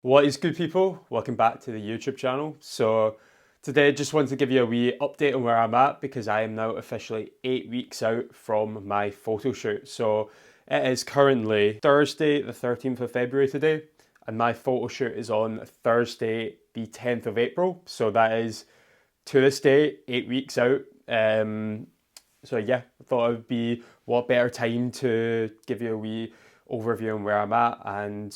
What is good, people? Welcome back to the YouTube channel. So today just wanted to give you a wee update on where I'm at because I am now officially 8 weeks out from my photo shoot. So it is currently Thursday the 13th of February today, and my photo shoot is on Thursday the 10th of April. So that is, to this day, 8 weeks out. So yeah, I thought it would be what better time to give you a wee overview on where I'm at and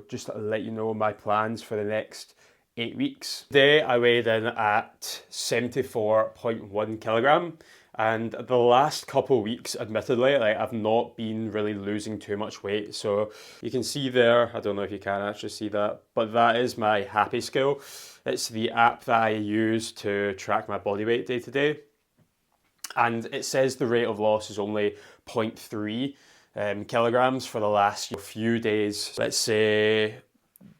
just let you know my plans for the next 8 weeks. Today I weighed in at 74.1 kilogram, and the last couple of weeks, admittedly, I've not been really losing too much weight. So you can see there, I don't know if you can actually see that, but that is my Happy Scale. It's the app that I use to track my body weight day to day. And it says the rate of loss is only 0.3 kilograms for the last few days. Let's say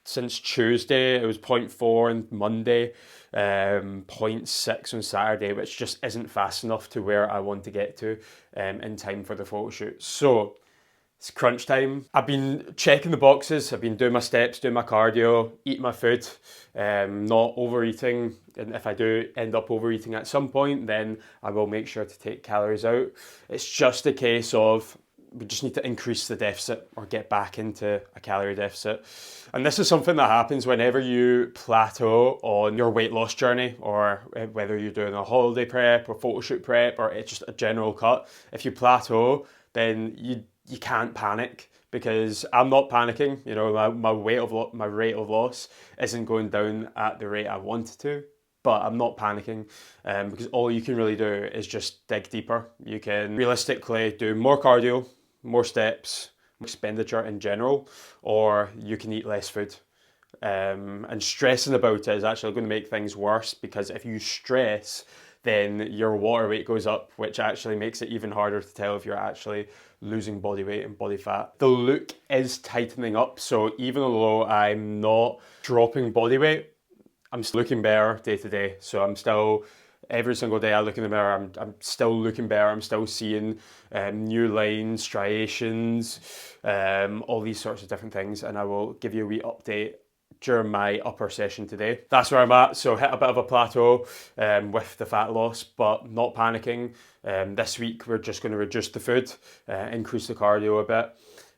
since Tuesday, it was 0.4 on Monday, 0.6 on Saturday, which just isn't fast enough to where I want to get to in time for the photo shoot. So it's crunch time. I've been checking the boxes. I've been doing my steps, doing my cardio, eating my food, not overeating. And if I do end up overeating at some point, then I will make sure to take calories out. It's just a case of we just need to increase the deficit or get back into a calorie deficit. And this is something that happens whenever you plateau on your weight loss journey, or whether you're doing a holiday prep or photo shoot prep or it's just a general cut. If you plateau, then you can't panic, because I'm not panicking. My rate of loss isn't going down at the rate I want it to, but I'm not panicking because all you can really do is just dig deeper. You can realistically do more cardio, more steps, more expenditure in general, or you can eat less food. And stressing about it is actually going to make things worse, because if you stress, then your water weight goes up, which actually makes it even harder to tell if you're actually losing body weight and body fat. The look is tightening up, so even though I'm not dropping body weight, I'm still looking better day to day. So I'm still, every single day I look in the mirror, I'm still looking better. I'm still seeing new lines, striations, all these sorts of different things. And I will give you a wee update during my upper session today. That's where I'm at. So hit a bit of a plateau with the fat loss, but not panicking. This week we're just going to reduce the food, increase the cardio a bit.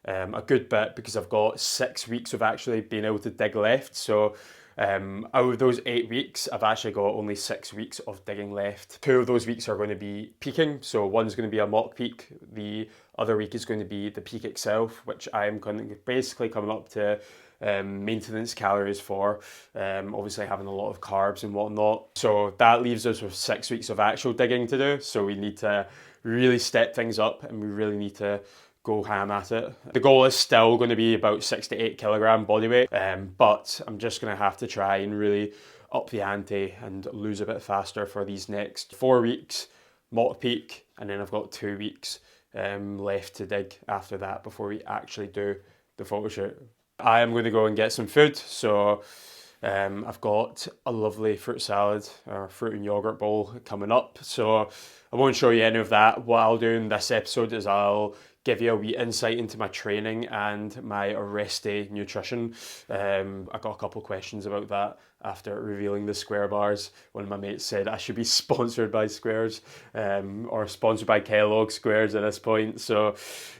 A good bit, because I've got 6 weeks of actually being able to dig left. So out of those 8 weeks, I've actually got only 6 weeks of digging left. 2 of those weeks are going to be peaking. So one's going to be a mock peak. The other week is going to be the peak itself, which I'm going to basically coming up to maintenance calories for, obviously having a lot of carbs and whatnot. So that leaves us with 6 weeks of actual digging to do. So we need to really step things up, and we really need to go ham at it. The goal is still going to be about 6 to 8 kilogram body weight, but I'm just going to have to try and really up the ante and lose a bit faster for these next 4 weeks, mock peak, and then I've got 2 weeks left to dig after that before we actually do the photo shoot. I am going to go and get some food, so I've got a lovely fruit salad or fruit and yogurt bowl coming up, so I won't show you any of that. What I'll do in this episode is I'll give you a wee insight into my training and my rest day nutrition. I got a couple of questions about that after revealing the Square bars. One of my mates said I should be sponsored by Squares, or sponsored by Kellogg Squares at this point. So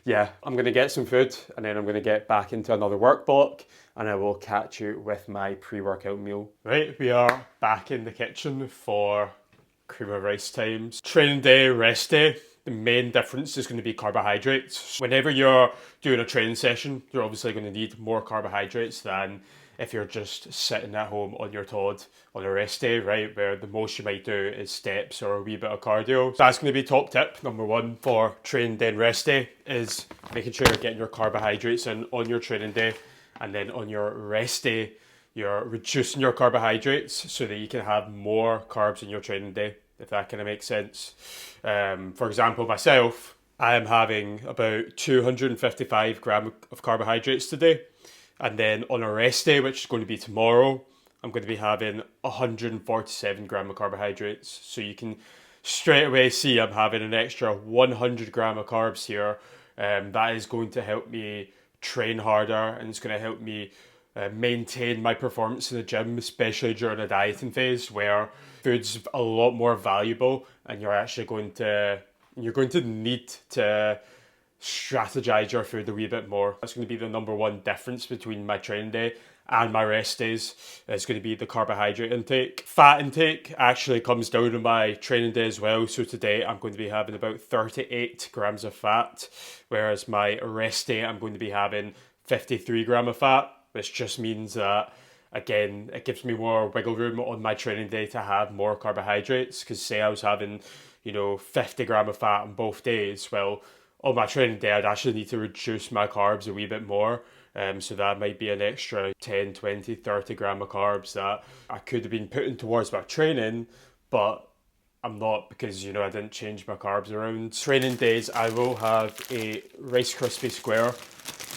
yeah, I'm going to get some food, and then I'm going to get back into another work block, and I will catch you with my pre-workout meal. Right, we are back in the kitchen for cream of rice times. Training day, rest day. The main difference is going to be carbohydrates. Whenever you're doing a training session, you're obviously going to need more carbohydrates than if you're just sitting at home on your Todd on a rest day, right? Where the most you might do is steps or a wee bit of cardio. So that's going to be top tip number one for training day and rest day, is making sure you're getting your carbohydrates in on your training day, and then on your rest day, you're reducing your carbohydrates so that you can have more carbs in your training day, if that kind of makes sense. For example, myself, I am having about 255 grams of carbohydrates today. And then on a rest day, which is going to be tomorrow, I'm going to be having 147 grams of carbohydrates. So you can straight away see I'm having an extra 100 grams of carbs here. That is going to help me train harder, and it's going to help me maintain my performance in the gym, especially during a dieting phase where food's a lot more valuable and you're going to need to strategize your food a wee bit more. That's going to be the number one difference between my training day and my rest days. It's going to be the carbohydrate intake. Fat intake actually comes down on my training day as well. So today I'm going to be having about 38 grams of fat, whereas my rest day I'm going to be having 53 gram of fat, which just means that again, it gives me more wiggle room on my training day to have more carbohydrates. Because say I was having, 50 gram of fat on both days, well, on my training day, I'd actually need to reduce my carbs a wee bit more. So that might be an extra 10, 20, 30 gram of carbs that I could have been putting towards my training, but I'm not because, I didn't change my carbs around. Training days, I will have a Rice Krispie square.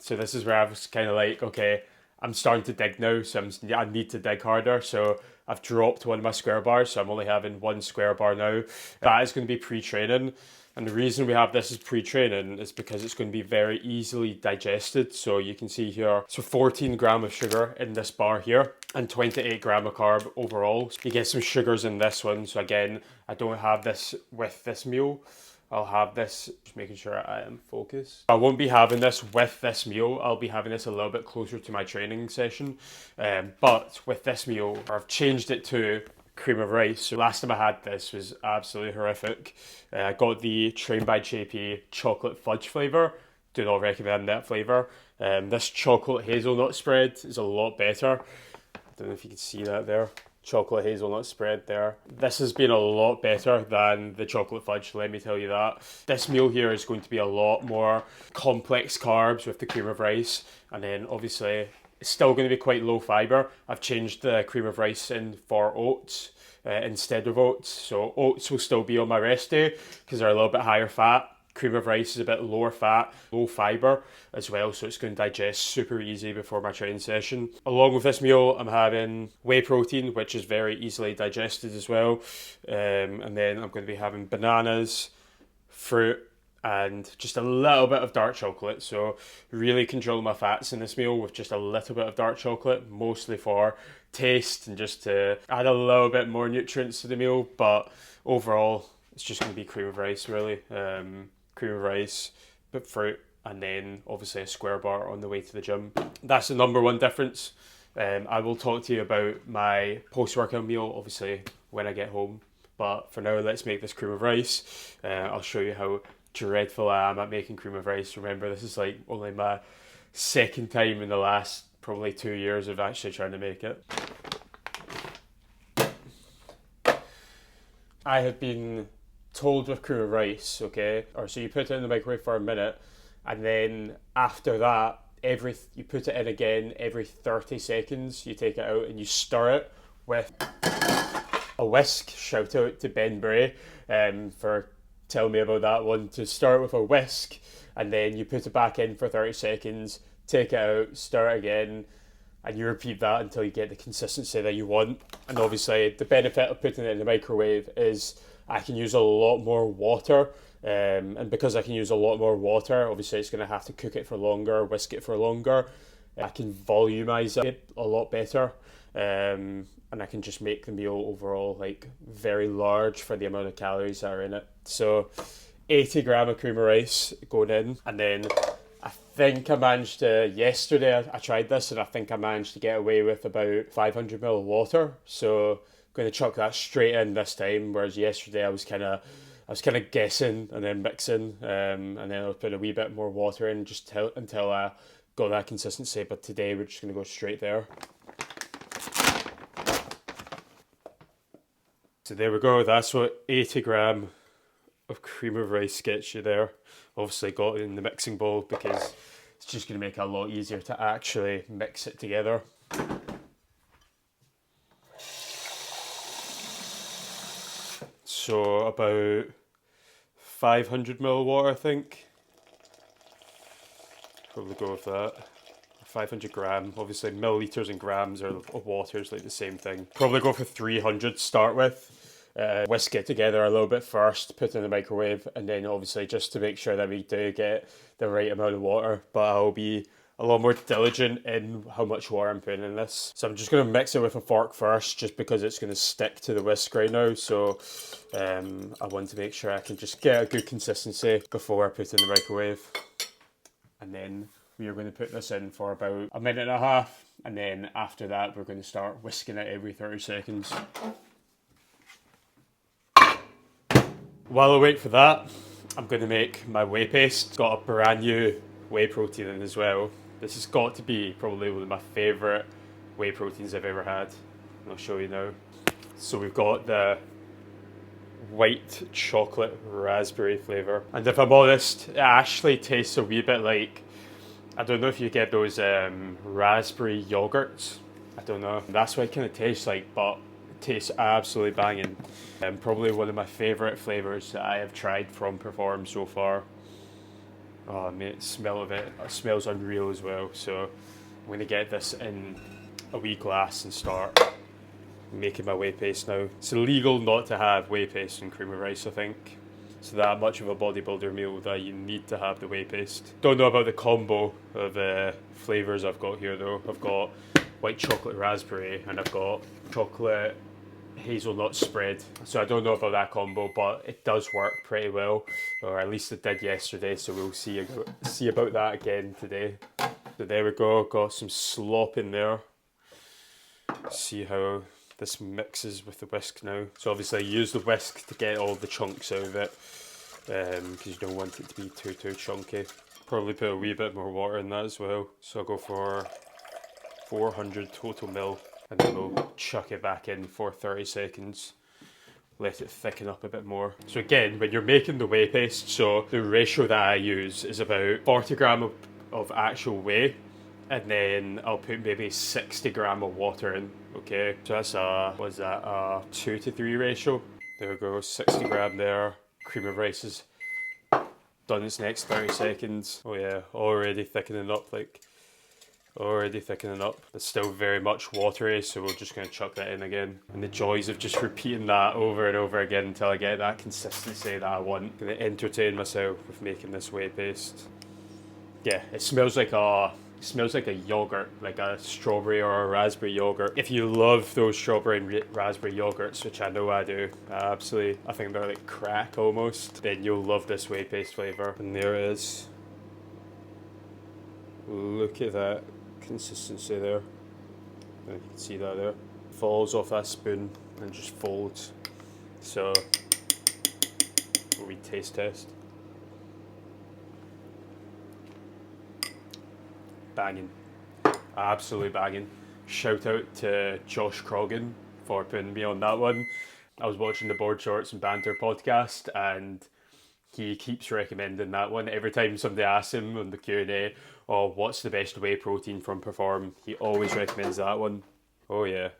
So this is where I was kind of like, okay, I'm starting to dig now, so I need to dig harder. So I've dropped one of my square bars, so I'm only having one square bar now. That is going to be pre-training. And the reason we have this as pre-training is because it's going to be very easily digested. So you can see here, so 14 gram of sugar in this bar here and 28 gram of carb overall. So you get some sugars in this one. So again, I don't have this with this meal. I'll have this, just making sure I am focused. I won't be having this with this meal. I'll be having this a little bit closer to my training session. But with this meal, I've changed it to cream of rice. So last time I had this was absolutely horrific. I got the Train by JP chocolate fudge flavour. Do not recommend that flavour. This chocolate hazelnut spread is a lot better. I don't know if you can see that there. Chocolate hazelnut spread there. This has been a lot better than the chocolate fudge, let me tell you that. This meal here is going to be a lot more complex carbs with the cream of rice, and then obviously it's still going to be quite low fibre. I've changed the cream of rice in for oats instead of oats. So oats will still be on my rest day because they're a little bit higher fat. Cream of rice is a bit lower fat, low fibre as well, so it's going to digest super easy before my training session. Along with this meal, I'm having whey protein, which is very easily digested as well. And then I'm going to be having bananas, fruit, and just a little bit of dark chocolate. So really control my fats in this meal with just a little bit of dark chocolate, mostly for taste and just to add a little bit more nutrients to the meal. But overall, it's just going to be cream of rice, really. Cream of rice, but fruit, and then obviously a square bar on the way to the gym. That's the number one difference. I will talk to you about my post-workout meal, obviously, when I get home. But for now, let's make this cream of rice. I'll show you how dreadful I am at making cream of rice. Remember, this is like only my second time in the last probably 2 years of actually trying to make it. I have been told with cream of rice, okay, or so you put it in the microwave for a minute, and then after that, you put it in again every 30 seconds, you take it out and you stir it with a whisk. Shout out to Ben Bray for telling me about that one. To stir it with a whisk, and then you put it back in for 30 seconds, take it out, stir it again, and you repeat that until you get the consistency that you want. And obviously the benefit of putting it in the microwave is I can use a lot more water, and because I can use a lot more water, obviously it's going to have to cook it for longer, whisk it for longer. I can volumize it a lot better, and I can just make the meal overall like very large for the amount of calories that are in it. So 80 gram of cream of rice going in, and then I think I managed to, yesterday I tried this and I think I managed to get away with about 500 ml of water. So going to chuck that straight in this time, whereas yesterday I was kind of guessing and then mixing, and then I'll put a wee bit more water in just until I got that consistency. But today we're just going to go straight there. So there we go. That's what 80 gram of cream of rice gets you there. Obviously got it in the mixing bowl because it's just going to make it a lot easier to actually mix it together. So about 500 ml water, I think. Probably go with that. 500 gram. Obviously milliliters and grams of water is like the same thing. Probably go for 300 to start with. Whisk it together a little bit first, put it in the microwave, and then obviously just to make sure that we do get the right amount of water. But I'll be a lot more diligent in how much water I'm putting in this. So I'm just going to mix it with a fork first, just because it's going to stick to the whisk right now. So I want to make sure I can just get a good consistency before I put it in the microwave. And then we are going to put this in for about a minute and a half. And then after that, we're going to start whisking it every 30 seconds. While I wait for that, I'm going to make my whey paste. It's got a brand new whey protein in as well. This has got to be probably one of my favourite whey proteins I've ever had. I'll show you now. So we've got the white chocolate raspberry flavour. And if I'm honest, it actually tastes a wee bit like, I don't know if you get those raspberry yogurts. I don't know. That's what it kind of tastes like, but it tastes absolutely banging. Probably one of my favourite flavours that I have tried from Perform so far. Oh mate, the smell of it, it smells unreal as well. So I'm going to get this in a wee glass and start making my whey paste now. It's illegal not to have whey paste and cream of rice, I think. So that much of a bodybuilder meal that you need to have the whey paste. Don't know about the combo of flavours I've got here though. I've got white chocolate raspberry and I've got chocolate hazelnut spread. So I don't know about that combo, but it does work pretty well, or at least it did yesterday. So we'll see about that again today. So there we go. Got some slop in there. See how this mixes with the whisk now. So obviously I use the whisk to get all the chunks out of it, because you don't want it to be too chunky. Probably put a wee bit more water in that as well. So I'll go for 400 total mil, and then we'll chuck it back in for 30 seconds. Let it thicken up a bit more. So again, when you're making the whey paste, so the ratio that I use is about 40 gram of actual whey, and then I'll put maybe 60 gram of water in. Okay, so that's a 2 to 3 ratio. There we go, 60 gram there. Cream of rice is done its next 30 seconds. Oh yeah, already thickening up, It's still very much watery, so we're just going to chuck that in again. And the joys of just repeating that over and over again until I get that consistency that I want. I'm going to entertain myself with making this whey paste. Yeah, it smells like a yogurt, like a strawberry or a raspberry yogurt. If you love those strawberry and raspberry yogurts, which I know I do, I think they're like crack almost, then you'll love this whey paste flavour. And there it is. Look at that consistency there. You can see that there. Falls off that spoon and just folds. So, a wee taste test. Banging. Absolutely banging. Shout out to Josh Croggan for putting me on that one. I was watching the Board Shorts and Banter podcast and he keeps recommending that one. Every time somebody asks him on the Q&A, oh, what's the best whey protein from Perform, he always recommends that one. Oh yeah.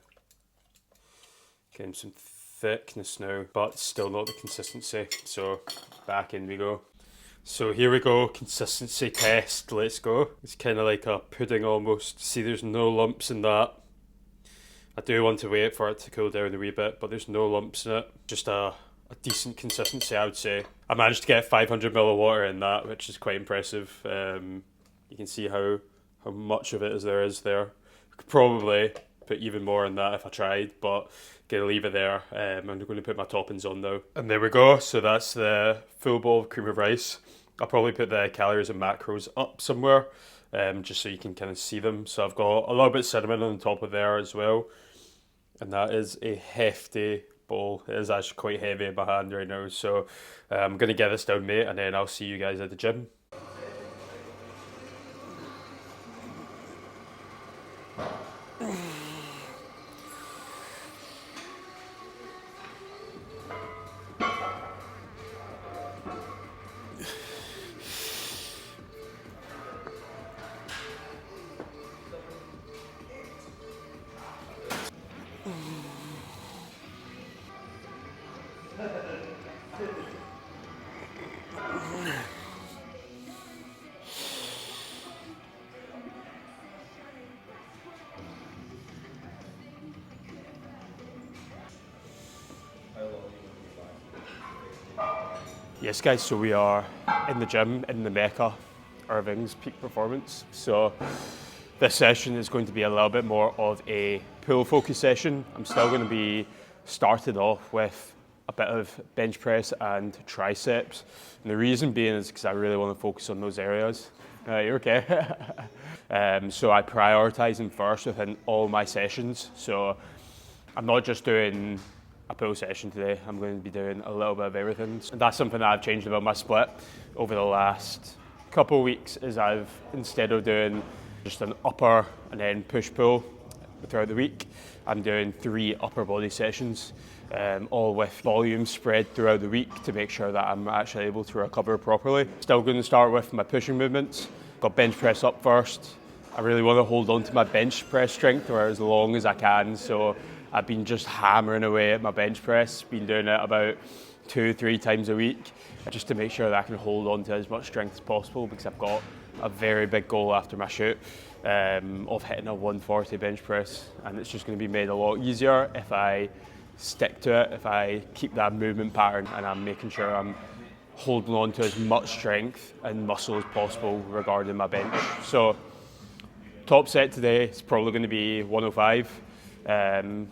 Getting some thickness now, but still not the consistency. So back in we go. So here we go, consistency test, let's go. It's kind of like a pudding almost. See, there's no lumps in that. I do want to wait for it to cool down a wee bit, but there's no lumps in it. Just a decent consistency, I would say. I managed to get 500 ml of water in that, which is quite impressive. You can see how much of it there is there. I could probably put even more in that if I tried, but gonna leave it there. I'm going to put my toppings on now. And there we go, so that's the full bowl of cream of rice. I'll probably put the calories and macros up somewhere, just so you can kind of see them. So I've got a little bit of cinnamon on top of there as well. And that is a hefty bowl. It is actually quite heavy in my hand right now. So I'm going to get this down, mate, and then I'll see you guys at the gym. Yes guys, so we are in the gym in the Mecca Irving's peak performance. So this session is going to be a little bit more of a pull focus session. I'm still going to be starting off with a bit of bench press and triceps. And the reason being is because I really want to focus on those areas. You're okay. So I prioritize them first within all my sessions. So I'm not just doing a pull session today, I'm going to be doing a little bit of everything. And that's something that I've changed about my split over the last couple of weeks, is I've, instead of doing just an upper and then push-pull throughout the week, I'm doing 3 upper body sessions, all with volume spread throughout the week to make sure that I'm actually able to recover properly. Still going to start with my pushing movements. Got bench press up first. I really want to hold on to my bench press strength for as long as I can, so I've been just hammering away at my bench press, been doing it about 2-3 times a week, just to make sure that I can hold on to as much strength as possible, because I've got a very big goal after my shoot of hitting a 140 bench press, and it's just going to be made a lot easier if I stick to it, if I keep that movement pattern and I'm making sure I'm holding on to as much strength and muscle as possible regarding my bench. So top set today is probably going to be 105.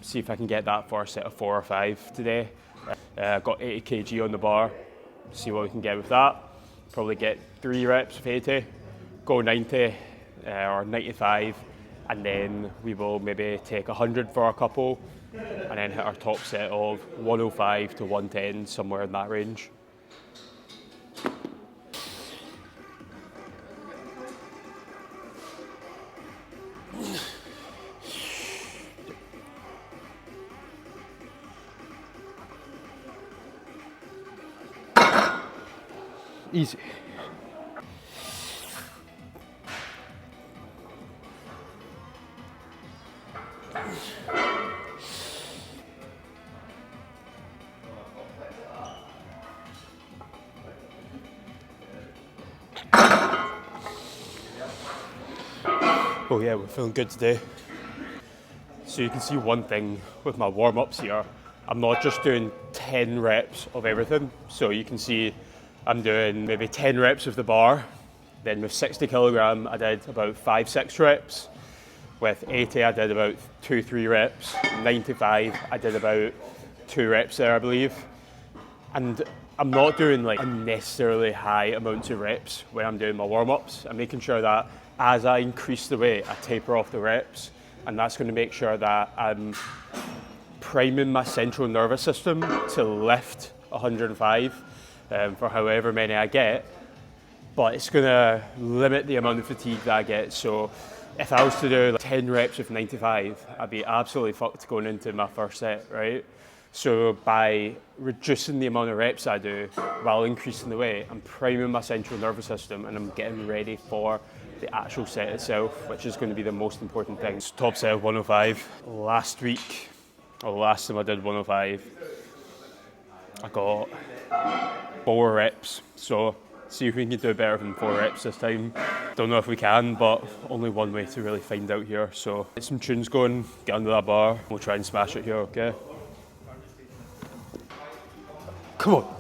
See if I can get that for a set of 4 or 5 today. Got 80 kg on the bar, see what we can get with that. Probably get 3 reps of 80, go 90 or 95, and then we will maybe take 100 for a couple, and then hit our top set of 105 to 110, somewhere in that range. Easy. Oh yeah, we're feeling good today. So you can see one thing with my warm-ups here, I'm not just doing 10 reps of everything. So you can see I'm doing maybe 10 reps of the bar, then with 60 kilogram I did about 5-6 reps, with 80 I did about 2-3 reps, 95 I did about 2 reps there I believe. And I'm not doing like unnecessarily high amounts of reps when I'm doing my warm-ups. I'm making sure that as I increase the weight I taper off the reps, and that's going to make sure that I'm priming my central nervous system to lift 105 for however many I get, but it's going to limit the amount of fatigue that I get. So if I was to do like 10 reps of 95, I'd be absolutely fucked going into my first set, right? So by reducing the amount of reps I do while increasing the weight, I'm priming my central nervous system and I'm getting ready for the actual set itself, which is going to be the most important thing. It's top set of 105. Last week, or last time I did 105, I got 4 reps. So see if we can do better than 4 reps this time. Don't know if we can, but only one way to really find out here. So get some tunes going, get under that bar, we'll try and smash it here, okay? Come on.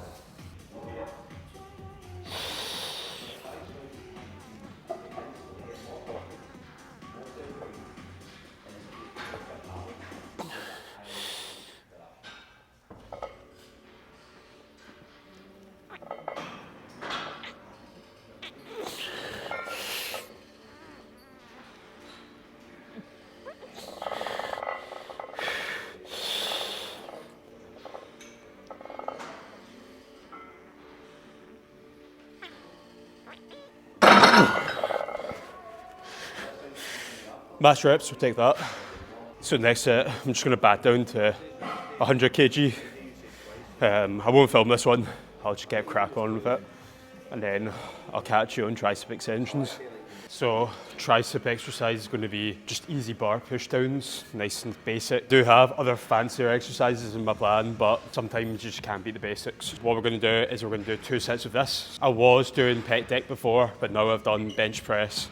Max reps, we'll take that. So next set, I'm just going to back down to 100 kg. I won't film this one, I'll just get crack on with it. And then I'll catch you on tricep extensions. So tricep exercise is going to be just easy bar push downs, nice and basic. Do have other fancier exercises in my plan, but sometimes you just can't beat the basics. What we're going to do is we're going to do 2 sets of this. I was doing pec deck before, but now I've done bench press.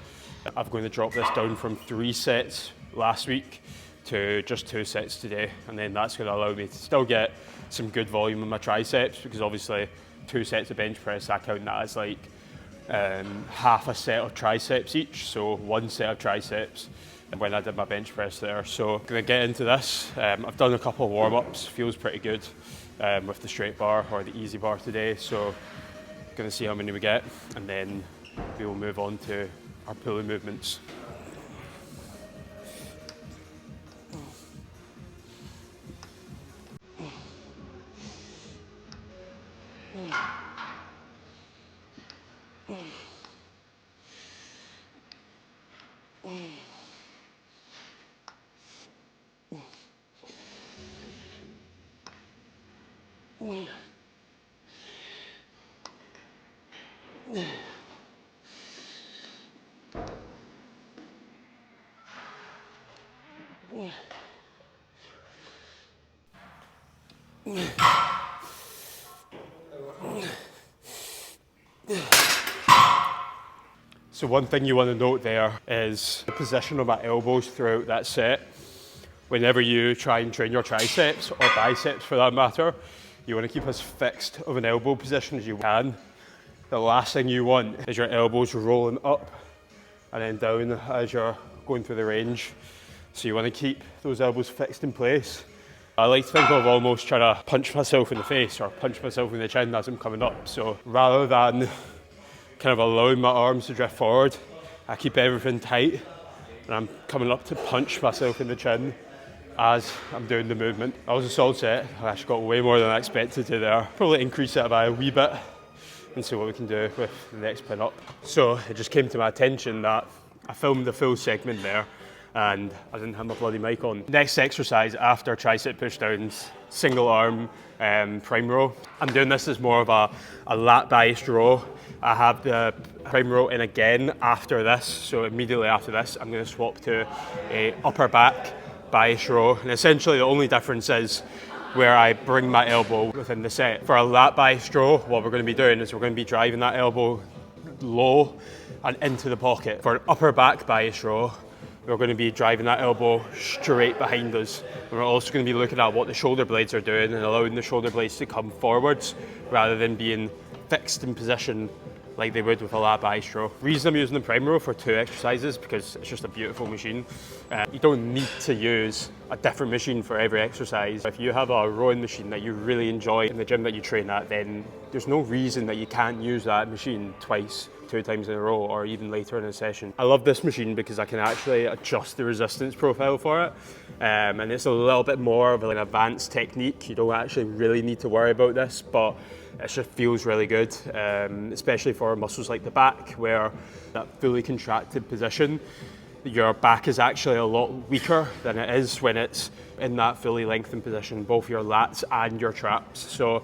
I'm going to drop this down from 3 sets last week to just 2 sets today, and then that's going to allow me to still get some good volume in my triceps, because obviously 2 sets of bench press, I count that as like half a set of triceps each, so one set of triceps when I did my bench press there. So I'm going to get into this. I've done a couple of warm-ups, feels pretty good with the straight bar or the easy bar today, so going to see how many we get, and then we will move on to our pulley movements. So one thing you want to note there is the position of my elbows throughout that set. Whenever you try and train your triceps or biceps for that matter, you want to keep as fixed of an elbow position as you can. The last thing you want is your elbows rolling up and then down as you're going through the range. So you want to keep those elbows fixed in place. I like to think of almost trying to punch myself in the face or punch myself in the chin as I'm coming up. So rather than kind of allowing my arms to drift forward, I keep everything tight and I'm coming up to punch myself in the chin as I'm doing the movement. That was a solid set. I actually got way more than I expected to there. Probably increase it by a wee bit and see what we can do with the next pin up. So it just came to my attention that I filmed the full segment there and I didn't have my bloody mic on. Next exercise after tricep push downs, single arm prime row. I'm doing this as more of a lat biased row. I have the prime row in again after this, so immediately after this I'm going to swap to a upper back bias row, and essentially the only difference is where I bring my elbow within the set. For a lat bias row, what we're going to be doing is we're going to be driving that elbow low and into the pocket. For an upper back bias row, we're going to be driving that elbow straight behind us. And we're also going to be looking at what the shoulder blades are doing and allowing the shoulder blades to come forwards rather than being fixed in position like they would with a lat bias row. The reason I'm using the prime row for 2 exercises because it's just a beautiful machine. You don't need to use a different machine for every exercise. If you have a rowing machine that you really enjoy in the gym that you train at, then there's no reason that you can't use that machine twice, 2 times in a row, or even later in a session. I love this machine because I can actually adjust the resistance profile for it. And it's a little bit more of an advanced technique. You don't actually really need to worry about this, but it just feels really good, especially for muscles like the back, where that fully contracted position, your back is actually a lot weaker than it is when it's in that fully lengthened position, both your lats and your traps. So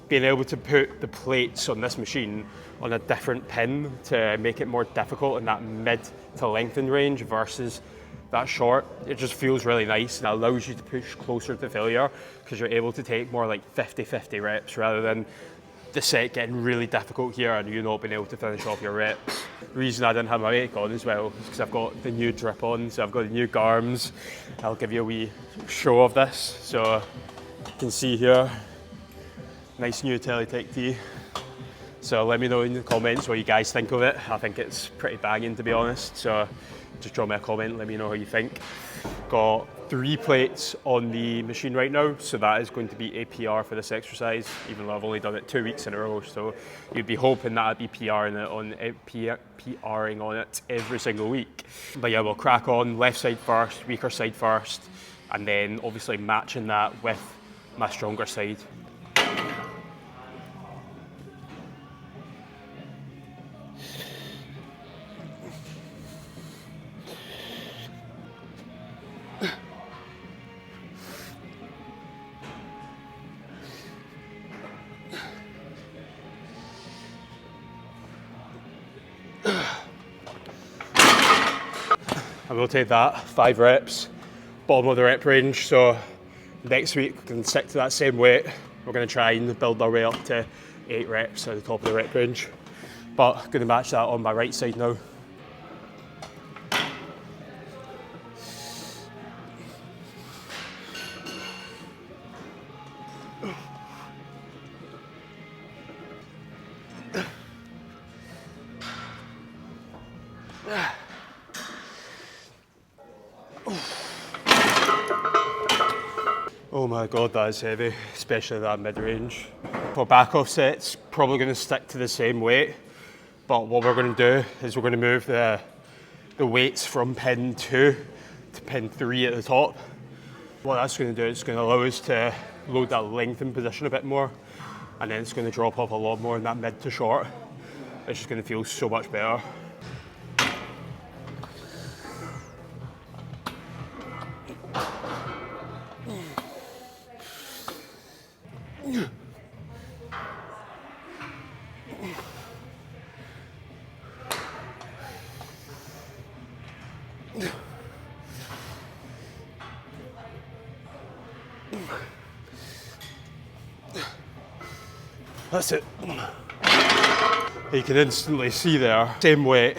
being able to put the plates on this machine on a different pin to make it more difficult in that mid to lengthen range versus that short, it just feels really nice and allows you to push closer to failure because you're able to take more like 50-50 reps rather than the set getting really difficult here and you not being able to finish off your reps. The reason I didn't have my mic on as well is because I've got the new drip on, so I've got the new Garms. I'll give you a wee show of this. So you can see here, nice new Teletech tee. So let me know in the comments what you guys think of it. I think it's pretty banging, to be honest. So just drop me a comment, let me know how you think. Got 3 plates on the machine right now, so that is going to be a PR for this exercise, even though I've only done it 2 weeks in a row. So you'd be hoping that I'd be PRing on it every single week. But yeah, we'll crack on, left side first, weaker side first, and then obviously matching that with my stronger side. I will take that, 5 reps, bottom of the rep range. So next week we can stick to that same weight. We're going to try and build our way up to 8 reps at the top of the rep range. But I'm going to match that on my right side now. Oh my god, that is heavy, especially that mid-range. For back offsets, probably going to stick to the same weight, but what we're going to do is we're going to move the weights from pin 2 to pin 3 at the top. What that's going to do is going to allow us to load that lengthen position a bit more, and then it's going to drop off a lot more in that mid to short. It's just going to feel so much better. That's it. You can instantly see there, same weight,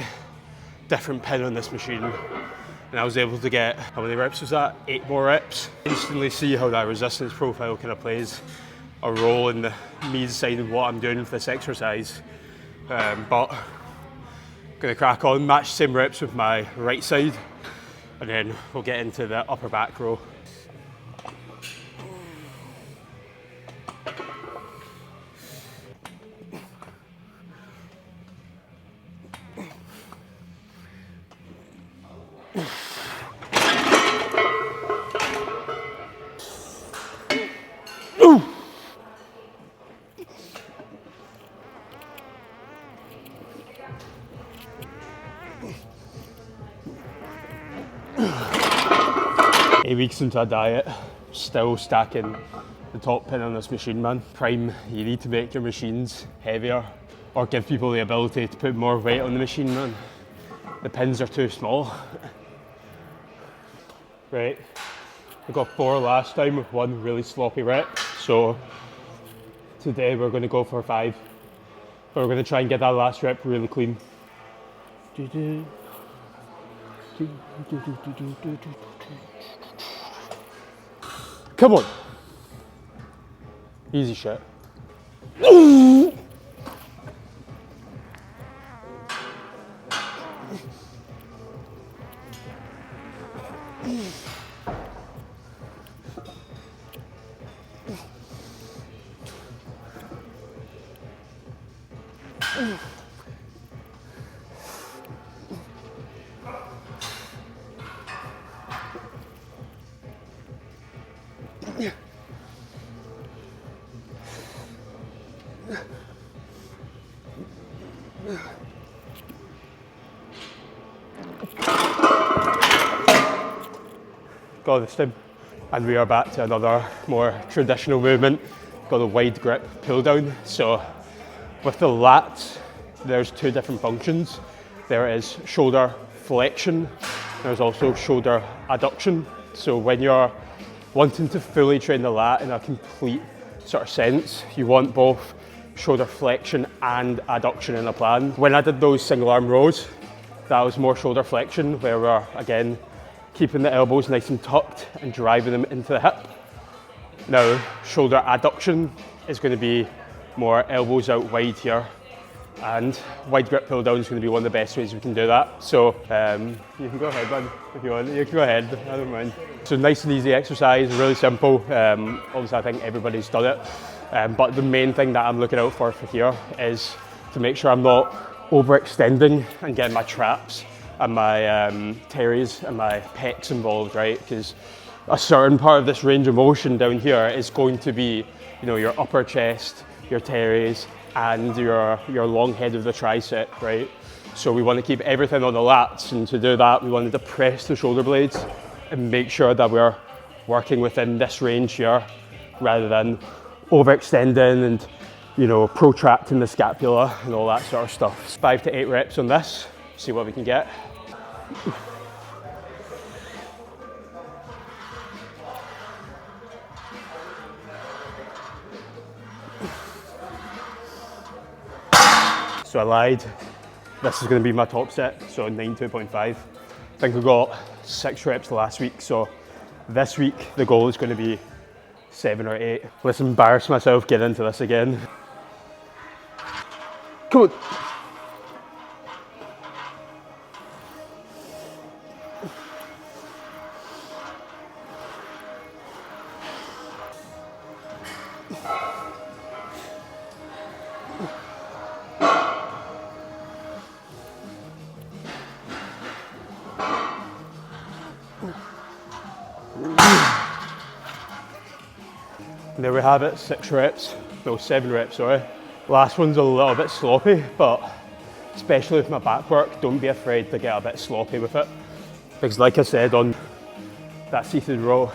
different pin on this machine. And I was able to get, how many reps was that? 8 more reps. Instantly see how that resistance profile kind of plays a role in me deciding what I'm doing for this exercise. But I'm gonna crack on, match same reps with my right side, and then we'll get into the upper back row. Ooh. 8 weeks into a diet, still stacking the top pin on this machine, man. Prime, you need to make your machines heavier or give people the ability to put more weight on the machine, man. The pins are too small. Right, we got 4 last time with 1 really sloppy rep, so today we're going to go for 5. But we're going to try and get that last rep really clean. Come on. Easy shit. Got this time. And we are back to another more traditional movement. Got a wide grip pull down. So with the lats, there's 2 different functions. There is shoulder flexion. There's also shoulder adduction. So when you're wanting to fully train the lat in a complete sort of sense, you want both shoulder flexion and adduction in a plan. When I did those single arm rows, that was more shoulder flexion, where we're again keeping the elbows nice and tucked and driving them into the hip. Now, shoulder adduction is going to be more elbows out wide here, and wide grip pull down is going to be one of the best ways we can do that. So you can go ahead, man, if you want. You can go ahead, I don't mind. So nice and easy exercise, really simple. Obviously, I think everybody's done it, but the main thing that I'm looking out for here is to make sure I'm not overextending and getting my traps and my teres and my pecs involved, right? Because a certain part of this range of motion down here is going to be, you know, your upper chest, your teres, and your long head of the tricep, right? So we want to keep everything on the lats, and to do that, we want to depress the shoulder blades and make sure that we're working within this range here, rather than overextending and, you know, protracting the scapula and all that sort of stuff. 5 to 8 reps on this, see what we can get. So I lied, this is going to be my top set, so 92.5. I think we got 6 reps last week, so this week the goal is going to be 7 or 8. Let's embarrass myself, get into this again. Come on. And there we have it, 6 reps, no 7 reps, sorry. Last one's a little bit sloppy, but especially with my back work, don't be afraid to get a bit sloppy with it. Because like I said on that seated row,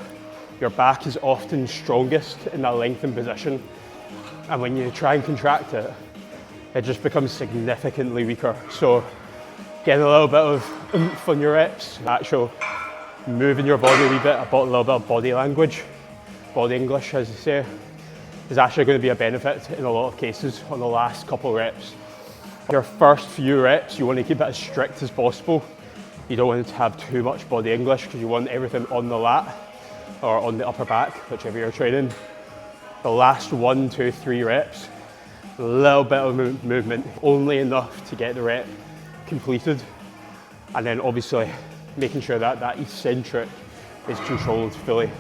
your back is often strongest in that lengthened position. And when you try and contract it, it just becomes significantly weaker. So getting a little bit of oomph on your reps, actual moving your body a wee bit, a little bit of body language, body English as you say, is actually going to be a benefit in a lot of cases on the last couple of reps. Your first few reps, you want to keep it as strict as possible. You don't want to have too much body English because you want everything on the lat or on the upper back, whichever you're training. The last 1, 2, 3 reps, a little bit of movement, only enough to get the rep completed. And then obviously making sure that that eccentric is controlled fully.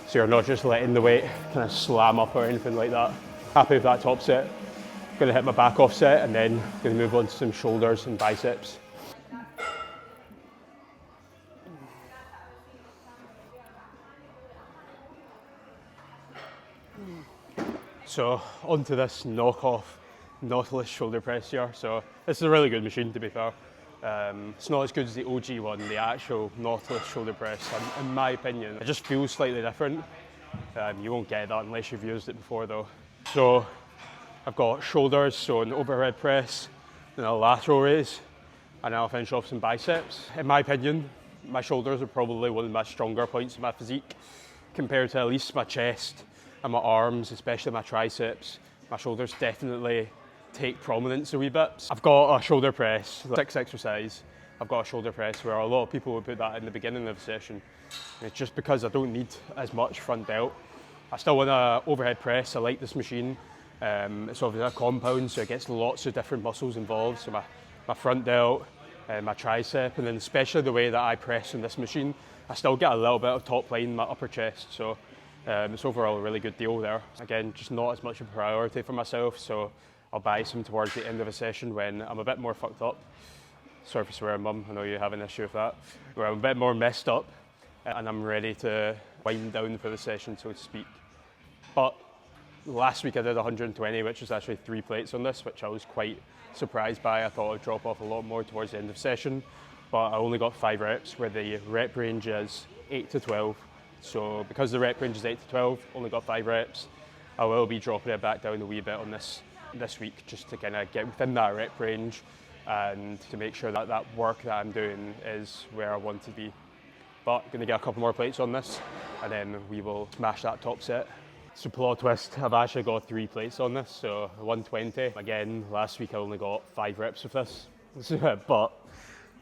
So you're not just letting the weight kind of slam up or anything like that. Happy with that top set. Gonna hit my back off set and then gonna move on to some shoulders and biceps. So onto this knockoff Nautilus shoulder press here. So this is a really good machine to be fair. It's not as good as the OG one, the actual Nautilus shoulder press, in my opinion. It just feels slightly different. You won't get that unless you've used it before though. So I've got shoulders, so an overhead press, then a lateral raise, and then I'll finish off some biceps. In my opinion, my shoulders are probably one of my stronger points in my physique compared to at least my chest and my arms, especially my triceps. My shoulders definitely take prominence a wee bit. I've got a shoulder press, 6 exercise. I've got a shoulder press where a lot of people would put that in the beginning of the session. And it's just because I don't need as much front delt. I still want to overhead press. I like this machine. It's obviously a compound, so it gets lots of different muscles involved. So my front delt, my tricep, and then especially the way that I press in this machine, I still get a little bit of top line in my upper chest. So it's overall a really good deal there. Again, just not as much of a priority for myself, so I'll buy some towards the end of a session when I'm a bit more fucked up. Sorry for swearing, Mum, I know you have an issue with that. Where I'm a bit more messed up and I'm ready to wind down for the session, so to speak. But last week I did 120, which was actually 3 plates on this, which I was quite surprised by. I thought I'd drop off a lot more towards the end of the session, but I only got 5 reps, where the rep range is 8 to 12. So because the rep range is 8 to 12, only got 5 reps, I will be dropping it back down a wee bit on this week, just to kind of get within that rep range and to make sure that that work that I'm doing is where I want to be. But I'm going to get a couple more plates on this and then we will smash that top set. So plot twist, I've actually got 3 plates on this, so 120. Again, last week I only got 5 reps with this, but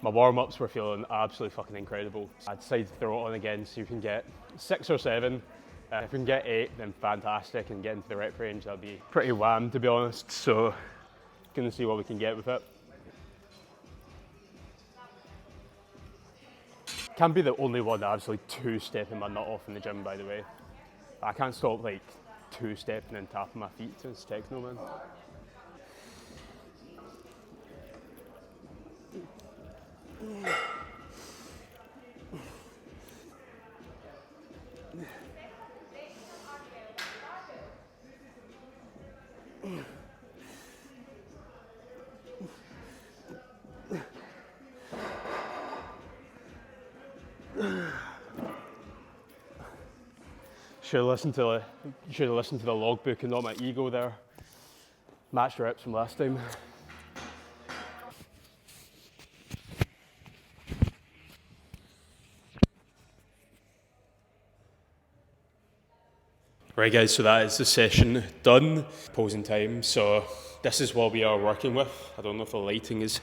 my warm-ups were feeling absolutely fucking incredible. I decided to throw it on again so you can get 6 or 7. If we can get 8, then fantastic, and get into the rep range, that'll be pretty wham, to be honest. So, gonna see what we can get with it. Can't be the only one that absolutely 2-stepping my nut off in the gym, by the way. I can't stop like 2-stepping and tapping my feet to this techno, man. Should have listened to the logbook and not my ego there. Matched reps from last time. Right guys, so that is the session done. Posing time, so this is what we are working with. I don't know if the lighting is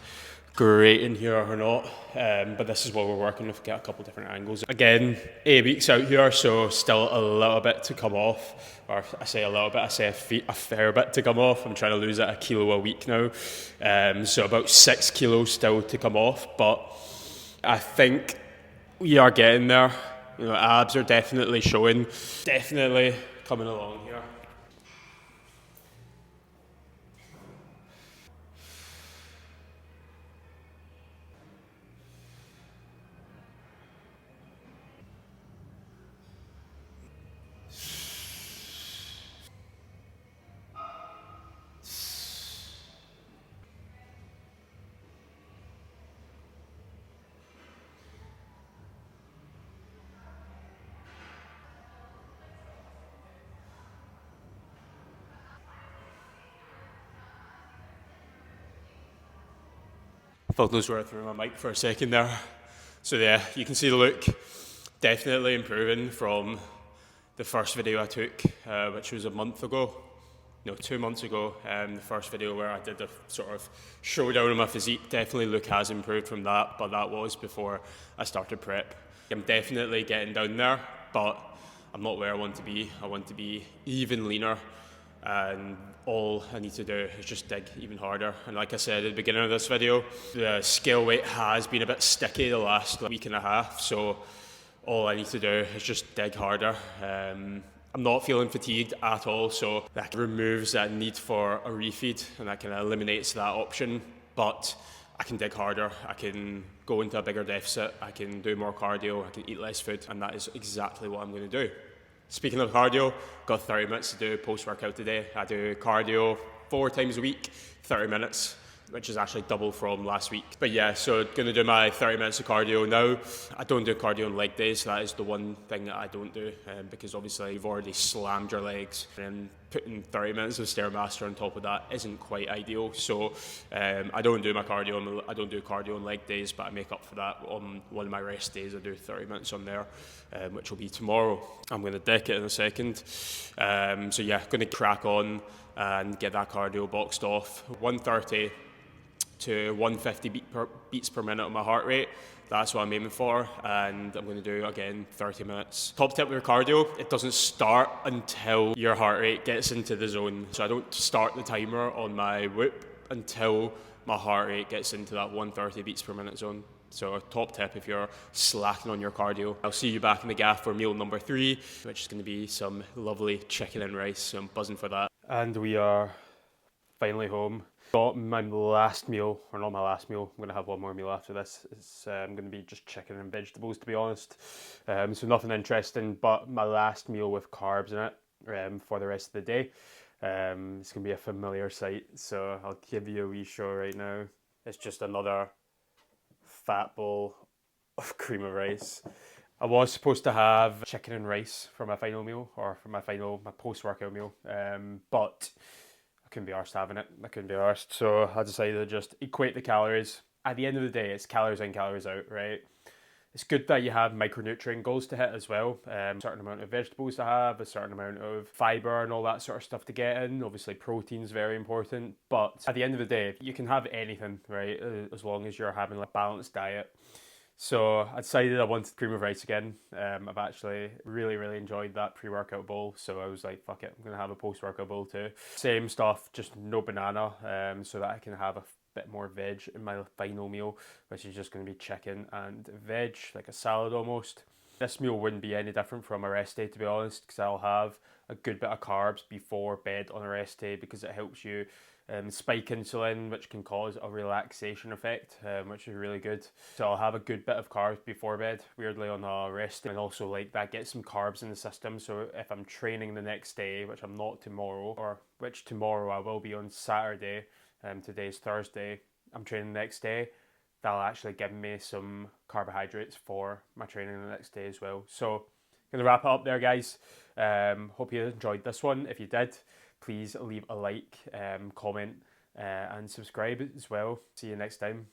great in here or not, but this is what we're working with. Get a couple different angles. Again, 8 weeks out here, so still a little bit to come off. Or I say a little bit, I say a fair bit to come off. I'm trying to lose a kilo a week now. So about 6 kilos still to come off, but I think we are getting there. You know, abs are definitely showing, definitely coming along here. felt those were through my mic for a second there. So yeah, you can see the look definitely improving from the first video I took, which was a month ago. No, 2 months ago. The first video where I did a sort of showdown of my physique. Definitely look has improved from that, but that was before I started prep. I'm definitely getting down there, but I'm not where I want to be. I want to be even leaner, and all I need to do is just dig even harder. And like I said at the beginning of this video, the scale weight has been a bit sticky the last week and a half, so all I need to do is just dig harder. I'm not feeling fatigued at all, so that removes that need for a refeed and that kind of eliminates that option. But I can dig harder, I can go into a bigger deficit, I can do more cardio, I can eat less food, and that is exactly what I'm going to do. Speaking of cardio, got 30 minutes to do post-workout today. I do cardio 4 times a week, 30 minutes, which is actually double from last week. But yeah, so going to do my 30 minutes of cardio now. I don't do cardio on leg days. That is the one thing that I don't do, because obviously you've already slammed your legs, and putting 30 minutes of Stairmaster on top of that isn't quite ideal. So I don't do cardio on leg days, but I make up for that on one of my rest days. I do 30 minutes on there, which will be tomorrow. I'm going to deck it in a second. So yeah, going to crack on and get that cardio boxed off. 130 to 150 beats per minute on my heart rate. That's what I'm aiming for, and I'm going to do again 30 minutes. Top tip with your cardio, it doesn't start until your heart rate gets into the zone. So I don't start the timer on my Whoop until my heart rate gets into that 130 beats per minute zone. So a top tip if you're slacking on your cardio. I'll see you back in the gaff for meal number 3, which is going to be some lovely chicken and rice, so I'm buzzing for that. And we are finally home. Got my last meal, or not my last meal, I'm going to have one more meal after this. It's going to be just chicken and vegetables, to be honest. So nothing interesting, but my last meal with carbs in it for the rest of the day. It's going to be a familiar sight, so I'll give you a wee show right now. It's just another fat bowl of cream of rice. I was supposed to have chicken and rice for my final meal, or for my post-workout meal, but I couldn't be arsed having it. I couldn't be arsed, so I decided to just equate the calories. At the end of the day, it's calories in, calories out, right? It's good that you have micronutrient goals to hit as well. A certain amount of vegetables to have, a certain amount of fibre and all that sort of stuff to get in. Obviously, protein's very important. But at the end of the day, you can have anything, right? As long as you're having a balanced diet. So I decided I wanted cream of rice again. I've actually really enjoyed that pre-workout bowl, so I was like, fuck it, I'm going to have a post-workout bowl too. Same stuff, just no banana, so that I can have a bit more veg in my final meal, which is just going to be chicken and veg, like a salad almost. This meal wouldn't be any different from a rest day, to be honest, because I'll have a good bit of carbs before bed on a rest day, because it helps you spike insulin, which can cause a relaxation effect, which is really good. So I'll have a good bit of carbs before bed, weirdly, on a rest day. And also, like, that gets some carbs in the system, so if I'm training the next day, which I'm not tomorrow, or which tomorrow I will be on Saturday, today's Thursday, I'm training the next day, that'll actually give me some carbohydrates for my training the next day as well. So I'm going to wrap it up there, guys. Hope you enjoyed this one. If you did, please leave a like, comment, and subscribe as well. See you next time.